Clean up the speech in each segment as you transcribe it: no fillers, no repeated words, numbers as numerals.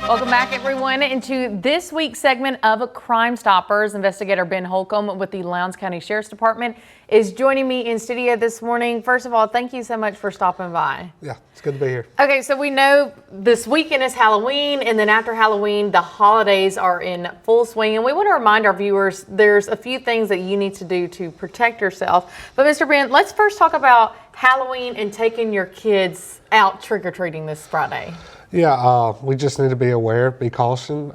Welcome back, everyone, into this week's segment of Crimestoppers. Investigator Ben Holcombe with the Lowndes County Sheriff's Department is joining me in studio this morning. First of all, thank you so much for stopping by. Yeah, it's good to be here. Okay, so we know this weekend is Halloween, and then after Halloween, the holidays are in full swing. And we want to remind our viewers there's a few things that you need to do to protect yourself. But Mr. Ben, let's first talk about Halloween and taking your kids out trick-or-treating this Friday. Yeah, we just need to be aware, be caution,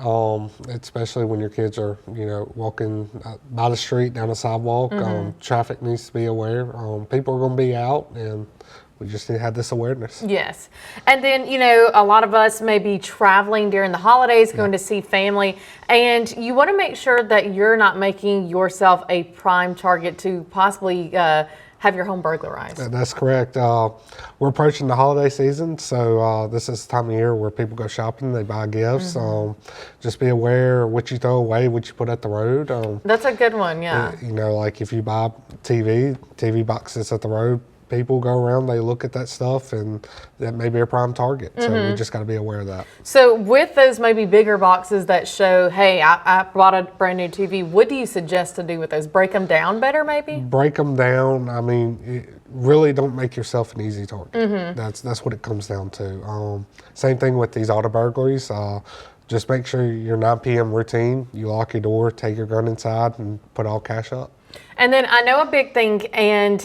especially when your kids are, walking by the street, down the sidewalk. Traffic needs to be aware. People are going to be out, and we just need to have this awareness. Yes. And then, a lot of us may be traveling during the holidays, going to see family, and you want to make sure that you're not making yourself a prime target to possibly have your home burglarized. That's correct. We're approaching the holiday season, so this is the time of year where people go shopping, they buy gifts. Just be aware of what you throw away, what you put at the road. That's a good one, yeah. Like if you buy TV boxes at the road, people go around, they look at that stuff, and that may be a prime target. So we just got to be aware of that. So with those maybe bigger boxes that show, hey, I bought a brand new TV, what do you suggest to do with those? Break them down better, maybe? Break them down. I mean, really don't make yourself an easy target. That's what it comes down to. Same thing with these auto burglaries. Just make sure your 9 p.m. routine, you lock your door, take your gun inside, and put all cash up. And then I know a big thing, and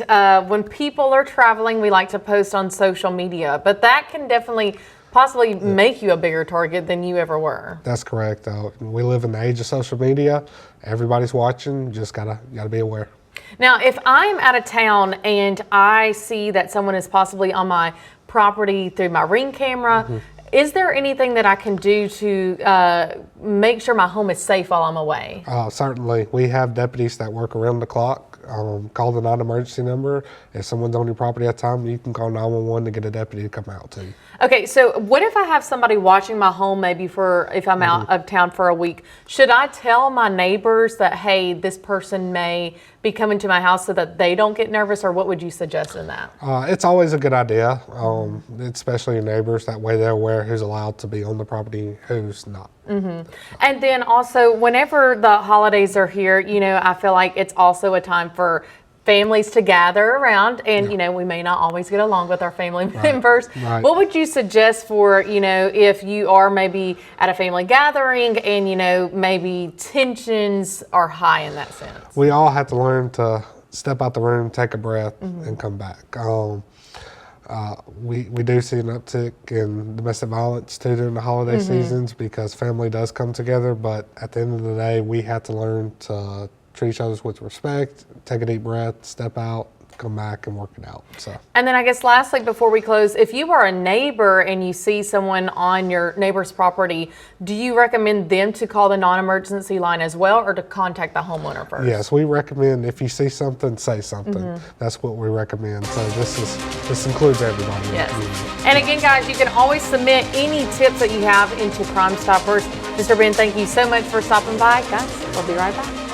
when people are traveling, we like to post on social media, but that can definitely possibly make you a bigger target than you ever were. That's correct. We live in the age of social media. Everybody's watching. Just gotta be aware. Now, if I'm out of town and I see that someone is possibly on my property through my Ring camera, is there anything that I can do to make sure my home is safe while I'm away? Certainly. We have deputies that work around the clock. Call the non-emergency number. If someone's on your property at a time, you can call 911 to get a deputy to come out to you. Okay, so what if I have somebody watching my home maybe if I'm out of town for a week? Should I tell my neighbors that, hey, this person may be coming to my house so that they don't get nervous, or what would you suggest in that? It's always a good idea, especially your neighbors. That way they're aware who's allowed to be on the property, who's not. And then also, whenever the holidays are here, I feel like it's also a time for families to gather around, and we may not always get along with our family members. What would you suggest for if you are maybe at a family gathering and maybe tensions are high in that sense? We all have to learn to step out the room, take a breath, and come back. We do see an uptick in domestic violence too during the holiday seasons, because family does come together, but at the end of the day, we have to learn to treat each other with respect, take a deep breath, step out, come back, and work it out. And then I guess lastly, before we close, if you are a neighbor and you see someone on your neighbor's property, do you recommend them to call the non-emergency line as well, or to contact the homeowner first? Yes, we recommend if you see something, say something. That's what we recommend. So this includes everybody. Yes. And again, guys, you can always submit any tips that you have into Crimestoppers. Mr. Ben, thank you so much for stopping by. Guys, we'll be right back.